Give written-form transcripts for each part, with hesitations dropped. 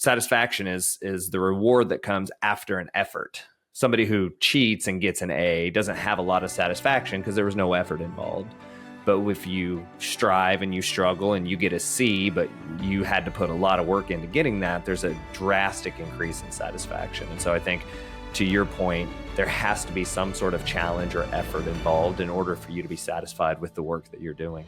satisfaction is the reward that comes after an effort. Somebody who cheats and gets an A doesn't have a lot of satisfaction because there was no effort involved. But if you strive and you struggle and you get a C, but you had to put a lot of work into getting that, there's a drastic increase in satisfaction. And so I think, to your point, there has to be some sort of challenge or effort involved in order for you to be satisfied with the work that you're doing.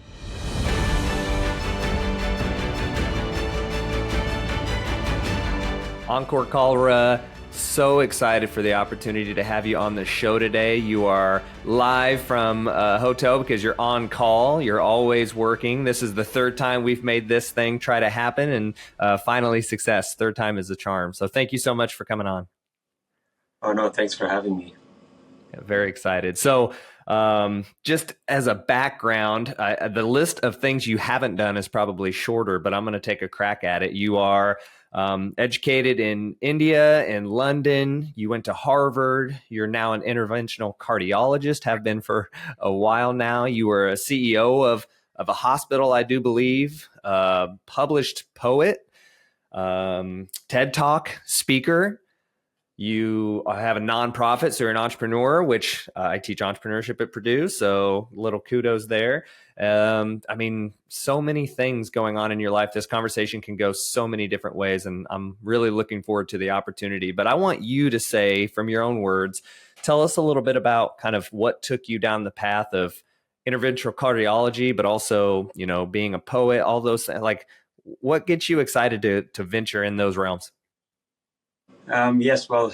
Ankur Kalra, so excited for the opportunity to have you on the show today. You are live from a hotel because you're on call. You're always working. This is the third time we've made this thing try to happen, and finally success. Third time is the charm. So thank you so much for coming on. Oh, no, thanks for having me. Yeah, very excited. So just as a background, the list of things you haven't done is probably shorter, but I'm going to take a crack at it. You are educated in India and London. You went to Harvard. You're now an interventional cardiologist, have been for a while now. You were a CEO of a hospital, I do believe, published poet, TED Talk speaker. You have a nonprofit, so you're an entrepreneur, which I teach entrepreneurship at Purdue, so little kudos there. I mean, so many things going on in your life. This conversation can go so many different ways, and I'm really looking forward to the opportunity. But I want you to say, from your own words, tell us a little bit about kind of what took you down the path of interventional cardiology, but also, you know, being a poet, all those things. Like, what gets you excited to venture in those realms? Yes, well,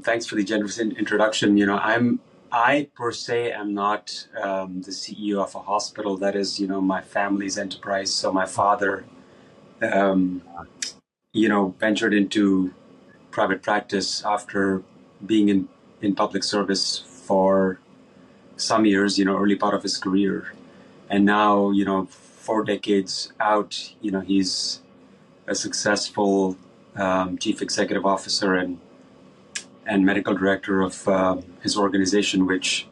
thanks for the generous introduction. You know, I per se am not the CEO of a hospital. That is, you know, my family's enterprise. So my father, you know, ventured into private practice after being in public service for some years, you know, early part of his career. And now, you know, 4 decades out, you know, he's a successful chief executive officer and medical director of his organization, which,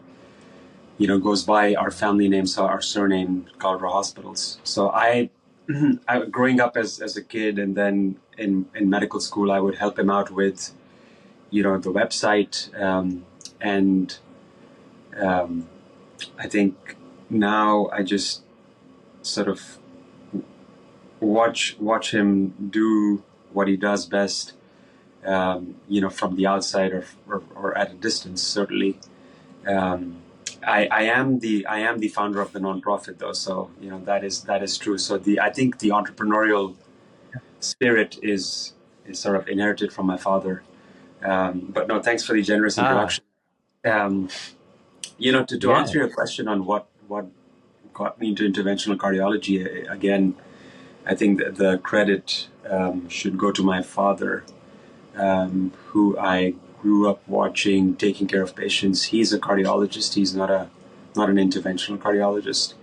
you know, goes by our family name, so our surname, Kalra Hospitals. So I growing up as a kid, and then in medical school, I would help him out with, you know, the website, and I think now I just sort of watch him do what he does best, you know, from the outside or at a distance, certainly. I am the founder of the nonprofit, though, so, you know, that is true. So I think the entrepreneurial spirit is sort of inherited from my father. But no, thanks for the generous introduction. You know, to answer your question on what got me into interventional cardiology, again, I think that the credit should go to my father, who I grew up watching, taking care of patients. He's a cardiologist. He's not an interventional cardiologist.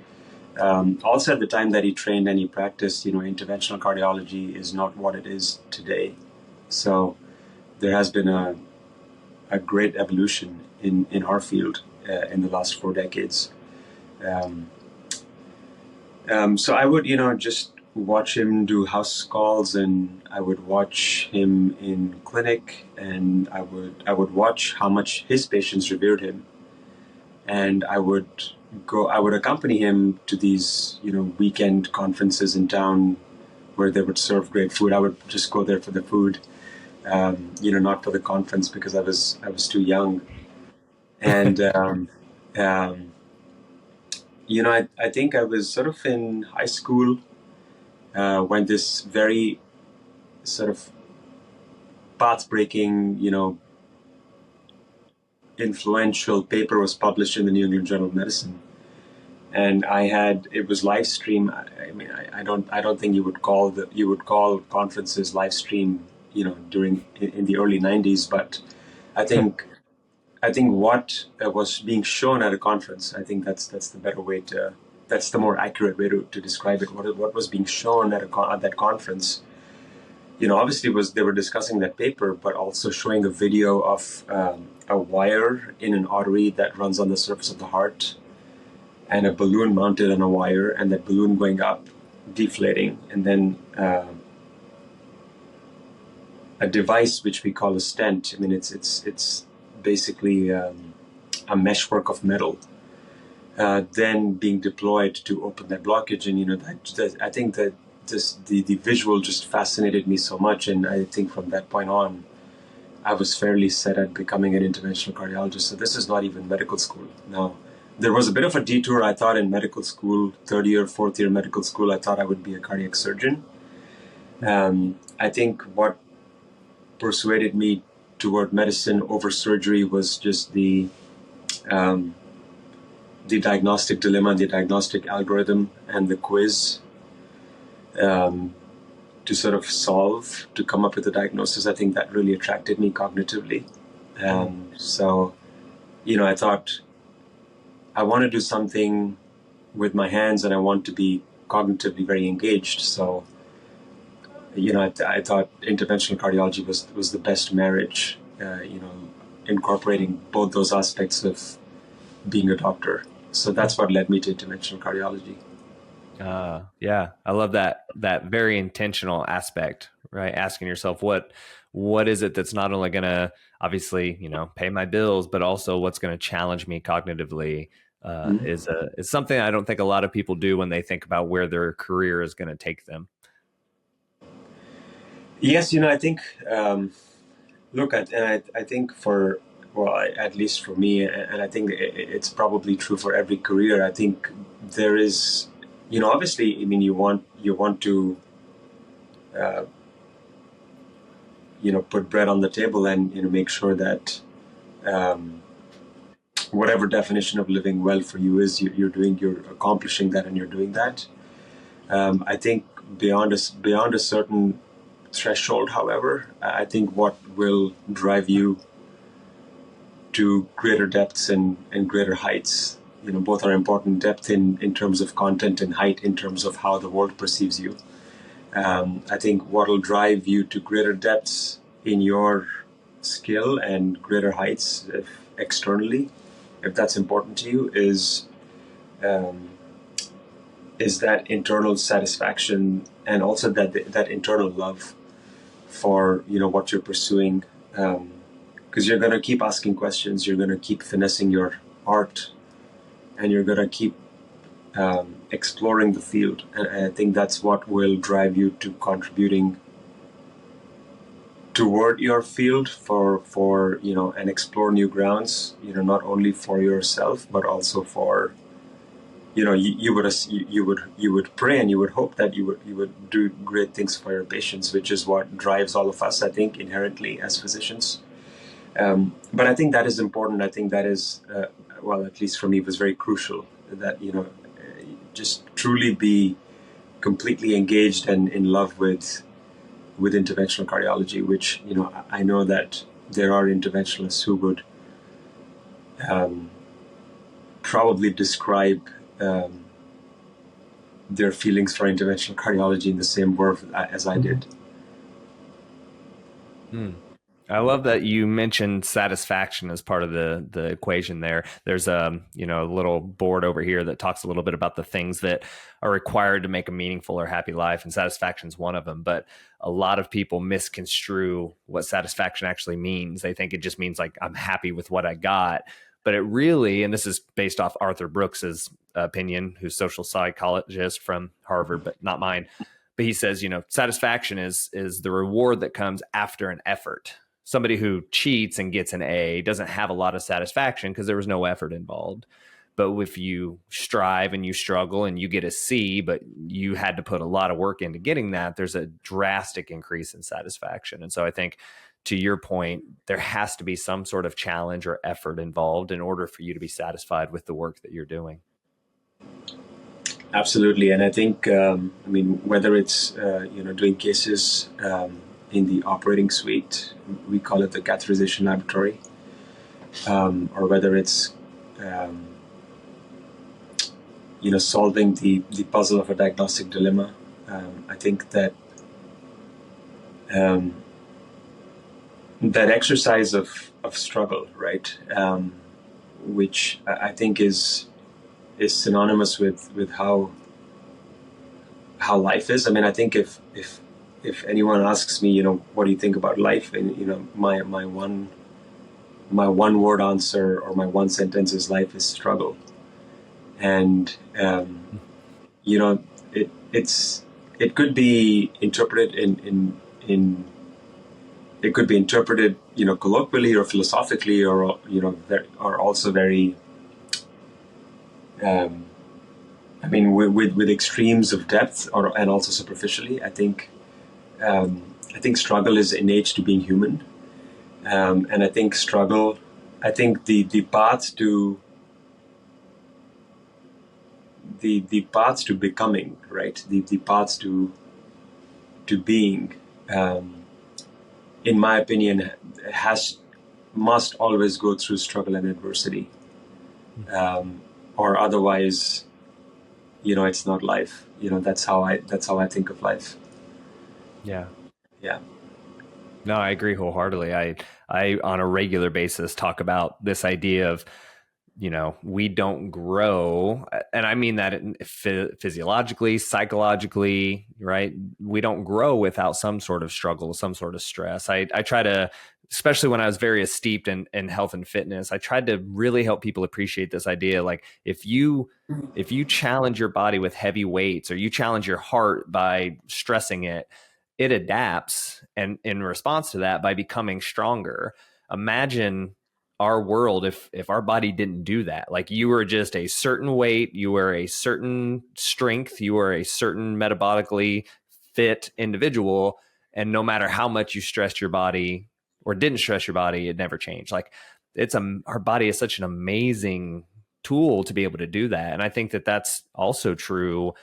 Also, at the time that he trained and he practiced, you know, interventional cardiology is not what it is today. So there has been a great evolution in our field in the last 4 decades. So I would, you know, just watch him do house calls, and I would watch him in clinic, and I would watch how much his patients revered him, and I would accompany him to these, you know, weekend conferences in town where they would serve great food. I would just go there for the food, you know, not for the conference, because I was too young, and you know, I think I was sort of in high school when this very sort of path-breaking, you know, influential paper was published in the New England Journal of Medicine, and it was live stream. I mean, I don't think you would call conferences live stream, you know, in the early 90s, but I think what was being shown at a conference, I think that's the better way that's the more accurate way to describe it. What was being shown at that conference, you know, obviously they were discussing that paper, but also showing a video of a wire in an artery that runs on the surface of the heart, and a balloon mounted on a wire, and that balloon going up, deflating, and then a device which we call a stent. I mean, it's basically a meshwork of metal, then being deployed to open that blockage. And that I think that the visual just fascinated me so much, and I think from that point on, I was fairly set at becoming an interventional cardiologist. So this is not even medical school. Now, there was a bit of a detour. I thought in medical school, third year, fourth year medical school, I thought I would be a cardiac surgeon. I think what persuaded me toward medicine over surgery was just the diagnostic dilemma, the diagnostic algorithm, and the quiz to sort of solve, to come up with a diagnosis. I think that really attracted me cognitively. So, I thought I want to do something with my hands, and I want to be cognitively very engaged. So, I thought interventional cardiology was the best marriage, incorporating both those aspects of being a doctor. So that's what led me to interventional cardiology. Yeah, I love that very intentional aspect, right? Asking yourself what is it that's not only going to obviously, pay my bills, but also what's going to challenge me cognitively is something I don't think a lot of people do when they think about where their career is going to take them. Yes, I think, I think at least for me, and I think it's probably true for every career. I think there is, obviously, I mean, you want to, put bread on the table and, make sure that whatever definition of living well for you is, you're accomplishing that, and you're doing that. I think beyond a certain threshold, however, I think what will drive you to greater depths and greater heights, both are important. Depth in terms of content, and height in terms of how the world perceives you. I think what will drive you to greater depths in your skill and greater heights externally, if that's important to you, is that internal satisfaction, and also that internal love for what you're pursuing, because you're going to keep asking questions, you're going to keep finessing your art, and you're going to keep exploring the field. And I think that's what will drive you to contributing toward your field for and explore new grounds, not only for yourself, but also for you would pray and you would hope that you would do great things for your patients, which is what drives all of us, I think, inherently as physicians. But I think that is important. I think that is, at least for me, was very crucial, that just truly be completely engaged and in love with interventional cardiology, which I know that there are interventionalists who would probably describe their feelings for interventional cardiology in the same word as I did. I love that you mentioned satisfaction as part of the equation there. There's a little board over here that talks a little bit about the things that are required to make a meaningful or happy life, and satisfaction is one of them. But a lot of people misconstrue what satisfaction actually means. They think it just means like, I'm happy with what I got. But it really, and this is based off Arthur Brooks's opinion, who's social psychologist from Harvard, but not mine. But he says, satisfaction is the reward that comes after an effort. Somebody who cheats and gets an A doesn't have a lot of satisfaction because there was no effort involved. But if you strive and you struggle and you get a C, but you had to put a lot of work into getting that, there's a drastic increase in satisfaction. And so I think, to your point, there has to be some sort of challenge or effort involved in order for you to be satisfied with the work that you're doing. Absolutely. And I think, whether it's, doing cases in the operating suite, we call it the catheterization laboratory, or whether it's, solving the puzzle of a diagnostic dilemma, I think that that exercise of struggle, right, which I think is synonymous with how life is. I mean, I think if if anyone asks me, what do you think about life? And, my one word answer or my one sentence is life is struggle. And, it could be interpreted in it could be interpreted, colloquially or philosophically, or, are also very, with extremes of depth and also superficially. I think struggle is innate to being human. And I think the path to the paths to becoming, right? The paths to being, in my opinion, must always go through struggle and adversity, or otherwise, it's not life. That's how I think of life. Yeah. Yeah. No, I agree wholeheartedly. I on a regular basis talk about this idea of, we don't grow, and I mean that physiologically, psychologically, right? We don't grow without some sort of struggle, some sort of stress. I try to, especially when I was very steeped in health and fitness, I tried to really help people appreciate this idea. Like if you challenge your body with heavy weights, or you challenge your heart by stressing it, it adapts, and in response to that, by becoming stronger. Imagine our world if our body didn't do that. Like you were just a certain weight, you were a certain strength, you were a certain metabolically fit individual, and no matter how much you stressed your body or didn't stress your body, it never changed. Like our body is such an amazing tool to be able to do that. And I think that that's also true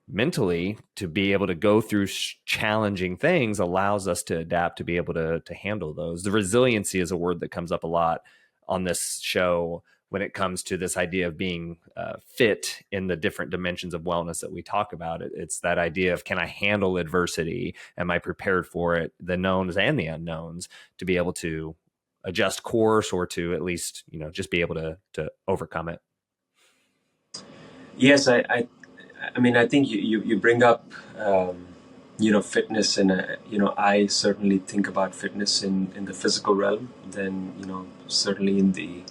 mentally. To be able to go through challenging things allows us to adapt, to be able to handle those. The resiliency is a word that comes up a lot on this show when it comes to this idea of being fit in the different dimensions of wellness that we talk about. It's that idea of, can I handle adversity? Am I prepared for it? The knowns and the unknowns, to be able to adjust course, or to at least, just be able to overcome it. Yes, I think you bring up, fitness, and I certainly think about fitness in the physical realm, then certainly in the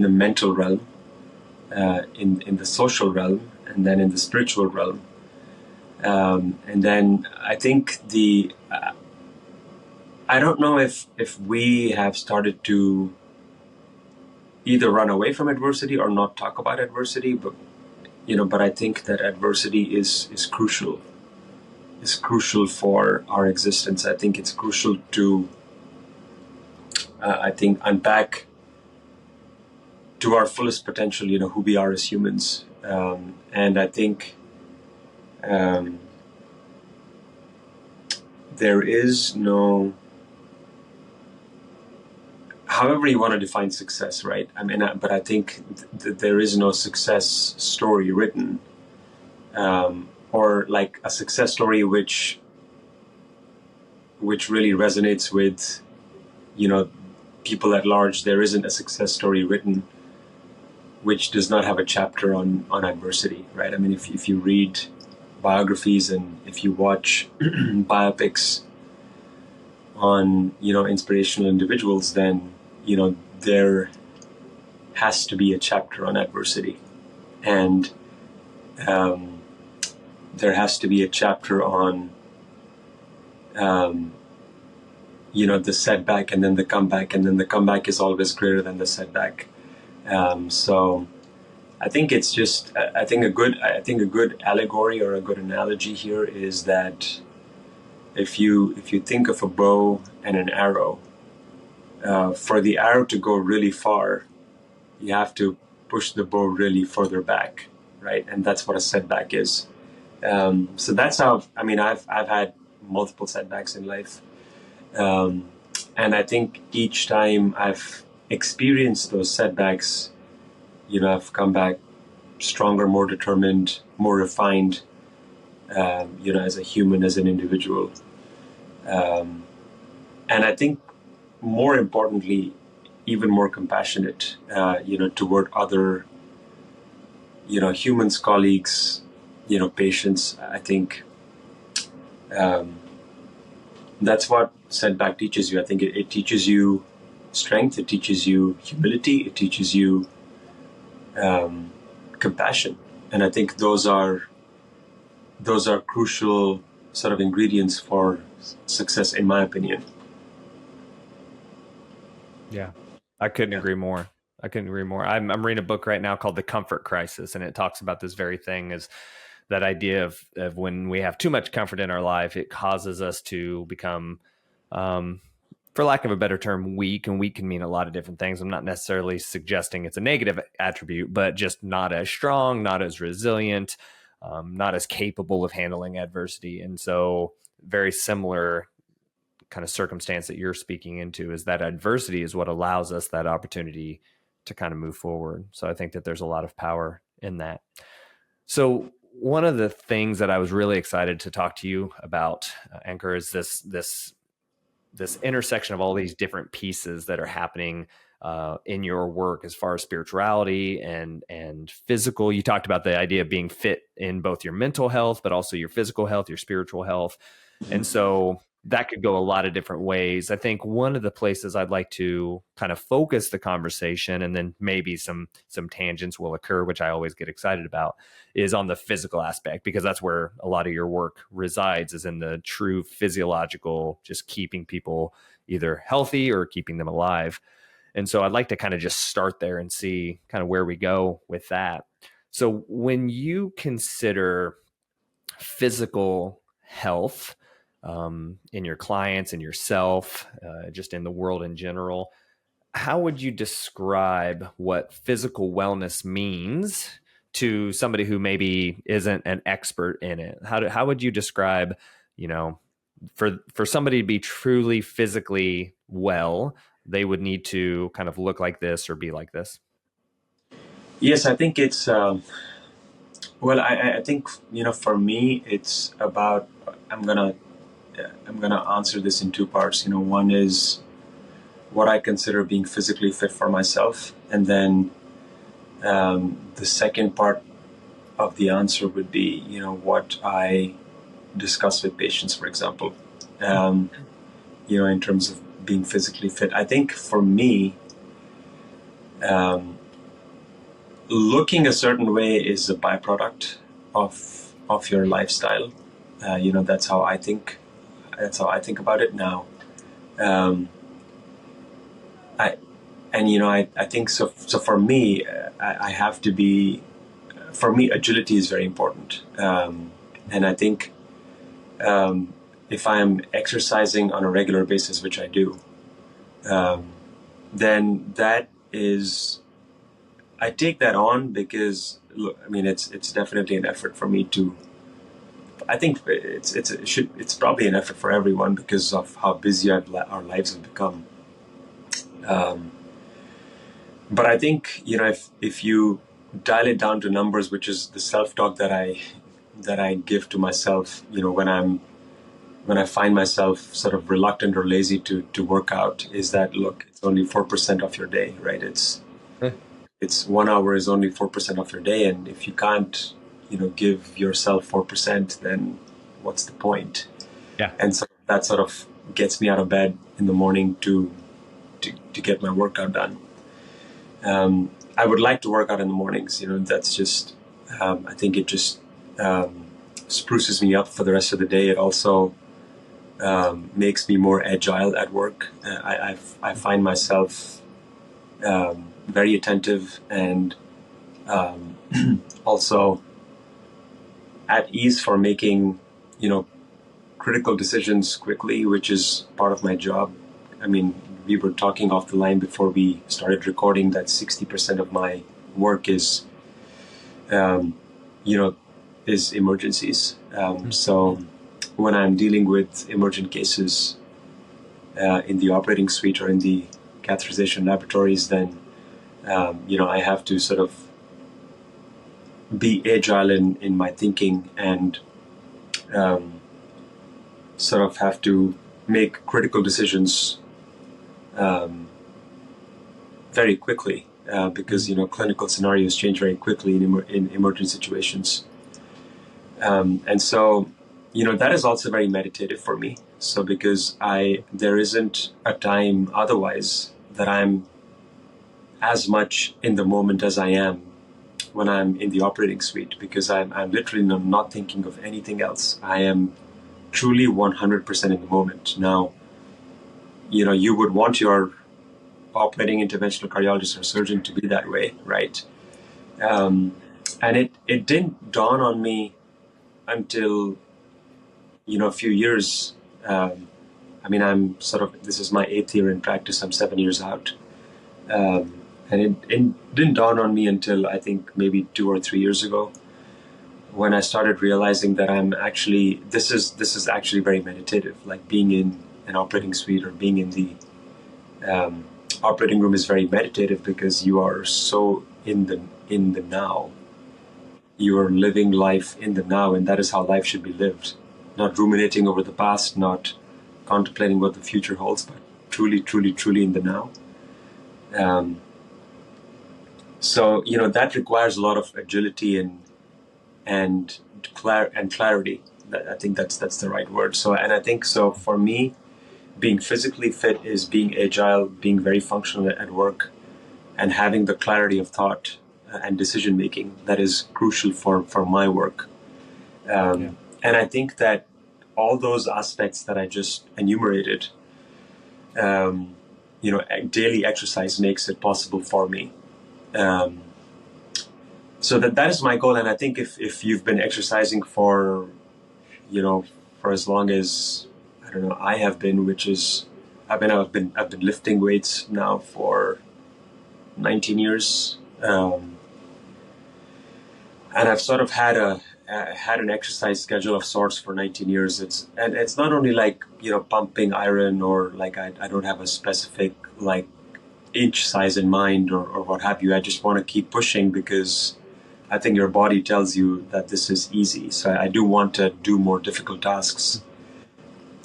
mental realm, in the social realm, and then in the spiritual realm, and then I think I don't know if we have started to either run away from adversity or not talk about adversity, but I think that adversity is crucial. Is crucial for our existence. I think it's crucial to unpack to our fullest potential, who we are as humans, and I think there is no, however you want to define success, right? But I think there is no success story written, or like a success story which really resonates with, people at large. There isn't a success story written which does not have a chapter on adversity, right? If you read biographies and if you watch biopics on, inspirational individuals, then, there has to be a chapter on adversity, and there has to be a chapter on, the setback, and then the comeback, and then the comeback is always greater than the setback. So I think it's just, I think a good allegory or a good analogy here is that if you think of a bow and an arrow, for the arrow to go really far, you have to push the bow really further back, right? And that's what a setback is. So that's how, I've had multiple setbacks in life. And I think each time I've experienced those setbacks, I've come back stronger, more determined, more refined, as a human, as an individual. And I think more importantly, even more compassionate, toward other, humans, colleagues, patience. I think that's what setback teaches you. I think it teaches you strength, it teaches you humility, it teaches you compassion. And I think those are crucial sort of ingredients for success, in my opinion. Yeah, I couldn't agree more. I'm reading a book right now called The Comfort Crisis, and it talks about this very thing, is that idea of when we have too much comfort in our life, it causes us to become, for lack of a better term, weak. And weak can mean a lot of different things. I'm not necessarily suggesting it's a negative attribute, but just not as strong, not as resilient, not as capable of handling adversity. And so very similar kind of circumstance that you're speaking into is that adversity is what allows us that opportunity to kind of move forward. So I think that there's a lot of power in that. So one of the things that I was really excited to talk to you about, Ankur, is this intersection of all these different pieces that are happening in your work as far as spirituality and physical. You talked about the idea of being fit in both your mental health, but also your physical health, your spiritual health. And so that could go a lot of different ways. I think one of the places I'd like to kind of focus the conversation, and then maybe some tangents will occur, which I always get excited about, is on the physical aspect, because that's where a lot of your work resides, is in the true physiological, just keeping people either healthy or keeping them alive. And so I'd like to kind of just start there and see kind of where we go with that. So when you consider physical health, in your clients and yourself, just in the world in general, how would you describe what physical wellness means to somebody who maybe isn't an expert in it? How would you describe, for somebody to be truly physically well, they would need to kind of look like this or be like this? Yes, I think it's, I think, for me, it's about, I'm going to answer this in two parts. One is what I consider being physically fit for myself. And then the second part of the answer would be, what I discuss with patients, for example, in terms of being physically fit. I think for me, looking a certain way is a byproduct of your lifestyle. That's how I think. That's how I think about it now. I think so. So for me, I have to be. For me, agility is very important, and I think if I am exercising on a regular basis, which I do, then that is. I take that on because, look, I mean, it's definitely an effort for me to. I think it's probably an effort for everyone because of how busy our lives have become. But I think if you dial it down to numbers, which is the self-talk that I give to myself, when I find myself sort of reluctant or lazy to work out, is that, look, it's only 4% of your day, right? It's 1 hour is only 4% of your day, and if you can't give yourself 4%, then what's the point? Yeah. And so that sort of gets me out of bed in the morning to get my workout done. I would like to work out in the mornings. That's just, I think it just spruces me up for the rest of the day. It also makes me more agile at work. I find myself very attentive and also at ease for making, critical decisions quickly, which is part of my job. I mean, we were talking off the line before we started recording that 60% of my work is emergencies. So when I'm dealing with emergent cases in the operating suite or in the catheterization laboratories, then I have to sort of be agile in my thinking and sort of have to make critical decisions very quickly because clinical scenarios change very quickly in emergent situations. And so, that is also very meditative for me. So because there isn't a time otherwise that I'm as much in the moment as I am when I'm in the operating suite, because I'm literally not thinking of anything else. I am truly 100% in the moment. Now, you would want your operating interventional cardiologist or surgeon to be that way, right? And it didn't dawn on me until, a few years. This is my 8th year in practice. I'm 7 years out. And it didn't dawn on me until I think maybe 2 or 3 years ago, when I started realizing that this is actually very meditative. Like being in an operating suite or being in the operating room is very meditative, because you are so in the now. You are living life in the now, and that is how life should be lived. Not ruminating over the past, not contemplating what the future holds, but truly, truly, truly in the now. So that requires a lot of agility and clarity. I think that's the right word. So, and I think so for me, being physically fit is being agile, being very functional at work, and having the clarity of thought and decision making that is crucial for my work. And I think that all those aspects that I just enumerated, daily exercise makes it possible for me. So that is my goal. And I think if you've been exercising for as long as, I don't know, I have been, which is, I've been lifting weights now for 19 years. And I've sort of had an exercise schedule of sorts for 19 years. It's not only like, pumping iron, or like I don't have a specific like inch size in mind or what have you. I just want to keep pushing, because I think your body tells you that this is easy. So I do want to do more difficult tasks.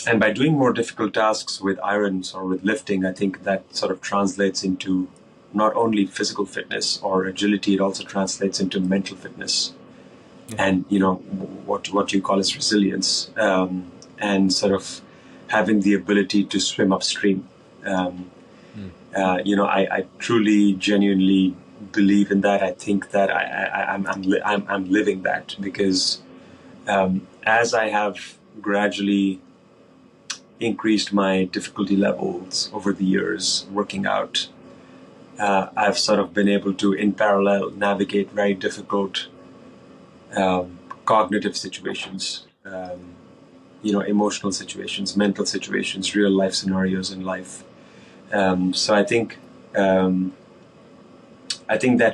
And by doing more difficult tasks with irons or with lifting, I think that sort of translates into not only physical fitness or agility, it also translates into mental fitness. And, what you call as resilience, and sort of having the ability to swim upstream. I truly, genuinely believe in that. I think that I'm living that, because as I have gradually increased my difficulty levels over the years working out, I've sort of been able to, in parallel, navigate very difficult cognitive situations, emotional situations, mental situations, real life scenarios in life. So I think that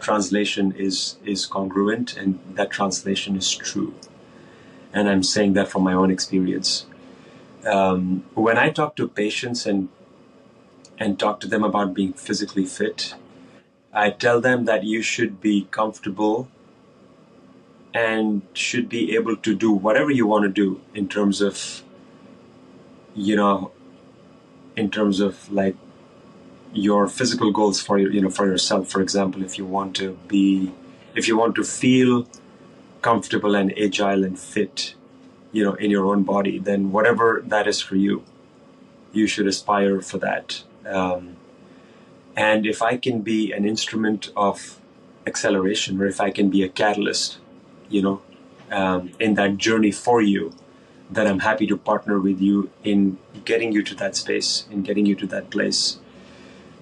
translation is congruent, and that translation is true. And I'm saying that from my own experience. When I talk to patients and talk to them about being physically fit, I tell them that you should be comfortable and should be able to do whatever you want to do in terms of, like your physical goals for yourself. For example, if you want to feel comfortable and agile and fit, in your own body, then whatever that is for you, you should aspire for that. And if I can be an instrument of acceleration, or if I can be a catalyst, in that journey for you, then I'm happy to partner with you in getting you to that space, in getting you to that place.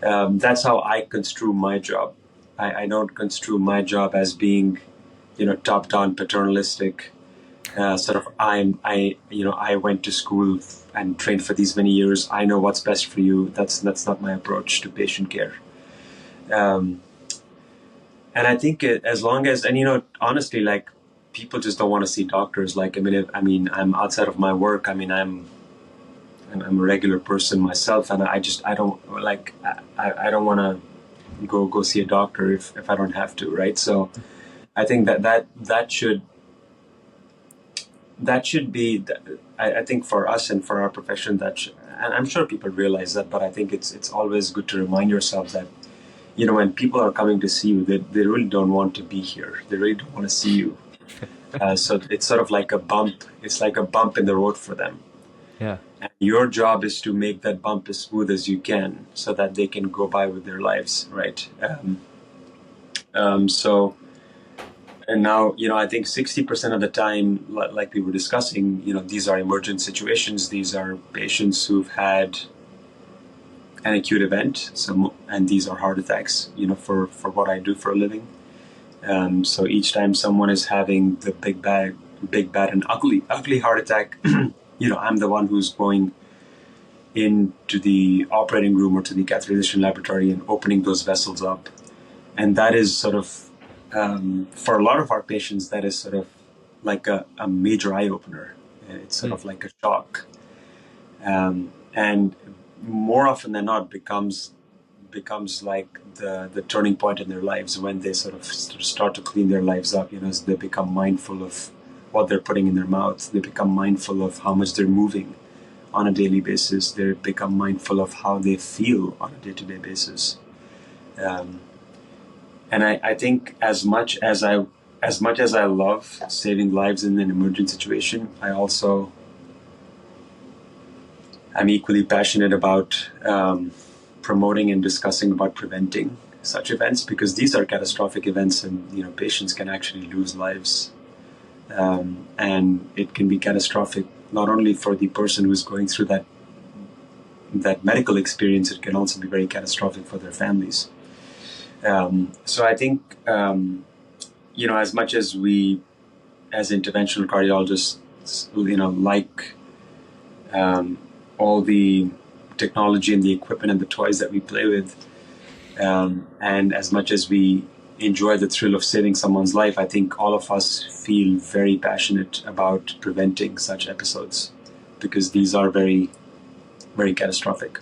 That's how I construe my job. I don't construe my job as being, top-down, paternalistic. Sort of, I went to school and trained for these many years. I know what's best for you. That's not my approach to patient care. And I think as long as, honestly, like, people just don't want to see doctors. Like, I'm outside of my work. I'm a regular person myself, and I don't want to go see a doctor if I don't have to, right? So I think that should be, I think for us and for our profession, and I'm sure people realize that, but I think it's always good to remind yourself that, when people are coming to see you, they really don't want to be here. They really don't want to see you. So it's sort of like a bump. It's like a bump in the road for them. Yeah. And your job is to make that bump as smooth as you can so that they can go by with their lives, right? So, and now, I think 60% of the time, like we were discussing, these are emergent situations. These are patients who've had an acute event. And these are heart attacks, for what I do for a living. So each time someone is having the big bad and ugly heart attack, I'm the one who's going into the operating room or to the catheterization laboratory and opening those vessels up. And that is sort of, for a lot of our patients, that is sort of like a major eye opener. It's sort of like a shock. And more often than not becomes like the turning point in their lives when they sort of start to clean their lives up, as they become mindful of what they're putting in their mouth. They become mindful of how much they're moving on a daily basis. They become mindful of how they feel on a day-to-day basis. And I think as much as I love saving lives in an emergent situation, I'm equally passionate about promoting and discussing about preventing such events, because these are catastrophic events, and patients can actually lose lives, and it can be catastrophic not only for the person who's going through that medical experience. It can also be very catastrophic for their families. So I think as much as we, as interventional cardiologists, like all the technology and the equipment and the toys that we play with, and as much as we enjoy the thrill of saving someone's life, I think all of us feel very passionate about preventing such episodes, because these are very, very catastrophic.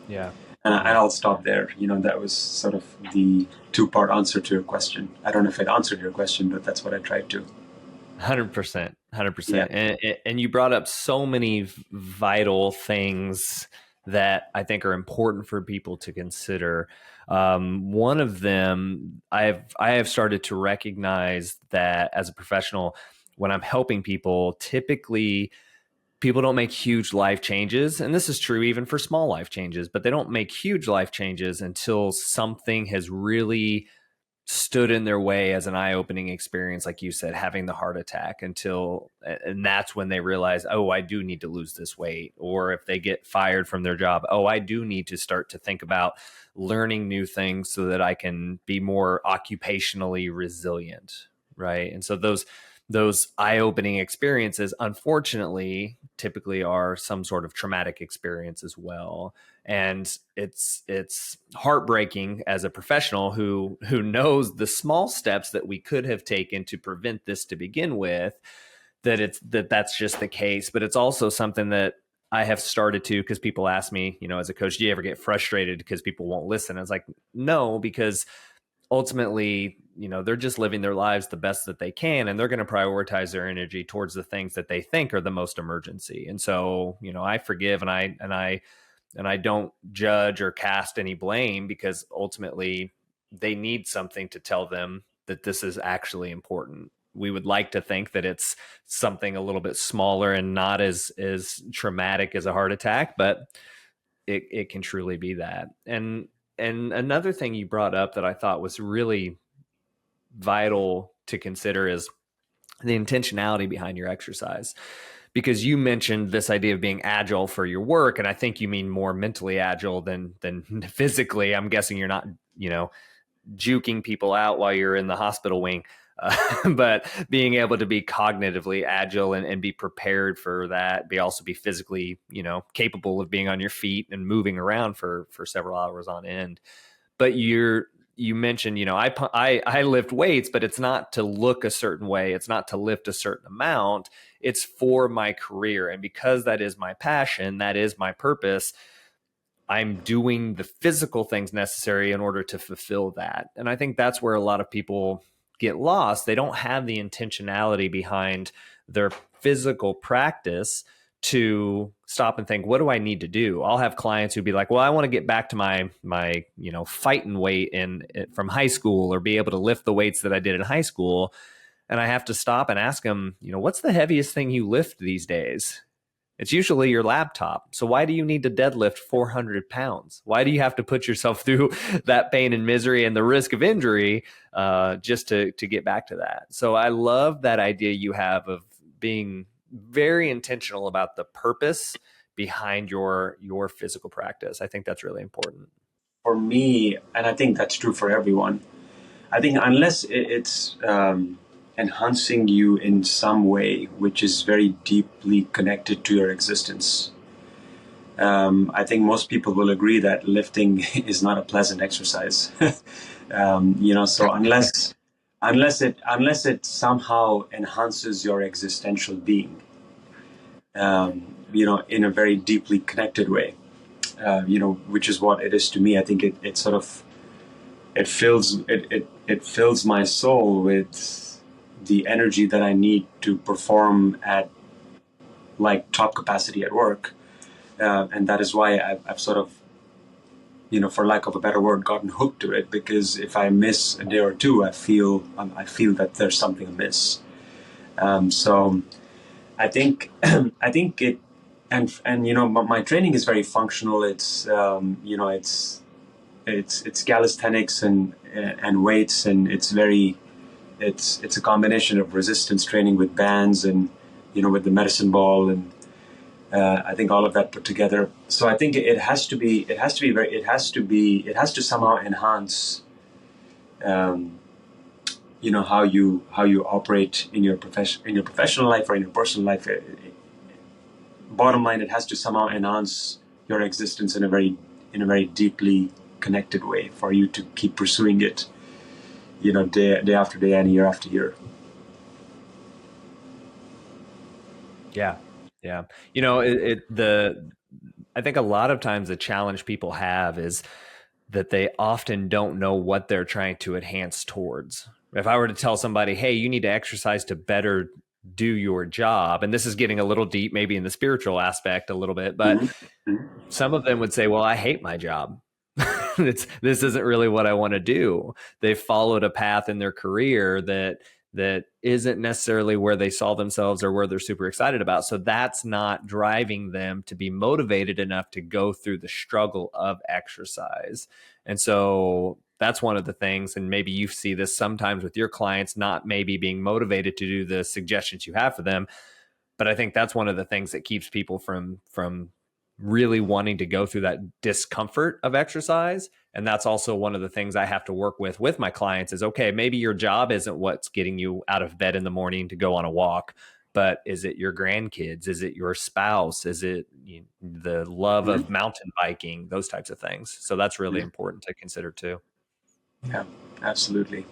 Yeah. And I'll stop there. That was sort of the two-part answer to your question. I don't know if it answered your question, but that's what I tried to. 100%. Yeah. And you brought up so many vital things that I think are important for people to consider. One of them, I have started to recognize that as a professional, when I'm helping people, typically people don't make huge life changes. And this is true even for small life changes, but they don't make huge life changes until something has really stood in their way as an eye-opening experience, like you said, having the heart attack, and that's when they realize, oh, I do need to lose this weight. Or if they get fired from their job, oh, I do need to start to think about learning new things so that I can be more occupationally resilient, right? And so those eye-opening experiences, unfortunately, typically are some sort of traumatic experience as well. And it's heartbreaking as a professional who knows the small steps that we could have taken to prevent this to begin with, that's just the case. But it's also something that I have started to, because people ask me, as a coach, do you ever get frustrated because people won't listen? I was like, no, because ultimately, they're just living their lives the best that they can, and they're going to prioritize their energy towards the things that they think are the most emergency. And so, I forgive, and I don't judge or cast any blame, because ultimately they need something to tell them that this is actually important. We would like to think that it's something a little bit smaller and not as traumatic as a heart attack, but it can truly be that. And another thing you brought up that I thought was really vital to consider is the intentionality behind your exercise, because you mentioned this idea of being agile for your work, and I think you mean more mentally agile than physically. I'm guessing you're not juking people out while you're in the hospital wing, but being able to be cognitively agile and be prepared for that, also be physically capable of being on your feet and moving around for several hours on end. But you mentioned, I lift weights, but it's not to look a certain way. It's not to lift a certain amount. It's for my career. And because that is my passion, that is my purpose, I'm doing the physical things necessary in order to fulfill that. And I think that's where a lot of people get lost. They don't have the intentionality behind their physical practice to stop and think, what do I need to do? I'll have clients who'd be like, well, I want to get back to my fighting weight from high school, or be able to lift the weights that I did in high school. And I have to stop and ask them, what's the heaviest thing you lift these days? It's usually your laptop. So why do you need to deadlift 400 pounds? Why do you have to put yourself through that pain and misery and the risk of injury just to get back to that? So I love that idea you have of being very intentional about the purpose behind your physical practice. I think that's really important. For me, and I think that's true for everyone, I think unless it's enhancing you in some way, which is very deeply connected to your existence, I think most people will agree that lifting is not a pleasant exercise. So unless it somehow enhances your existential being, in a very deeply connected way, which is what it is to me. I think it sort of it fills my soul with the energy that I need to perform at like top capacity at work, and that is why I've sort of, for lack of a better word, gotten hooked to it. Because if I miss a day or two, I feel that there's something amiss. So I think it, and my training is very functional. It's it's calisthenics and weights, and it's a combination of resistance training with bands and with the medicine ball, and I think all of that put together. So I think it has to somehow enhance how you operate in your professional life or in your personal life. Bottom line, it has to somehow enhance your existence in a very deeply connected way for you to keep pursuing it, day after day and year after year. Yeah. I think a lot of times the challenge people have is that they often don't know what they're trying to enhance towards. If I were to tell somebody, hey, you need to exercise to better do your job, and this is getting a little deep, maybe in the spiritual aspect a little bit, but some of them would say, well, I hate my job. This isn't really what I want to do. They've followed a path in their career that isn't necessarily where they saw themselves or where they're super excited about. So that's not driving them to be motivated enough to go through the struggle of exercise. And so that's one of the things, and maybe you see this sometimes with your clients, not maybe being motivated to do the suggestions you have for them. But I think that's one of the things that keeps people from really wanting to go through that discomfort of exercise. And that's also one of the things I have to work with my clients is, okay, maybe your job isn't what's getting you out of bed in the morning to go on a walk, but is it your grandkids? Is it your spouse? Is it the love of mountain biking? Those types of things. So that's really important to consider too. Yeah, absolutely.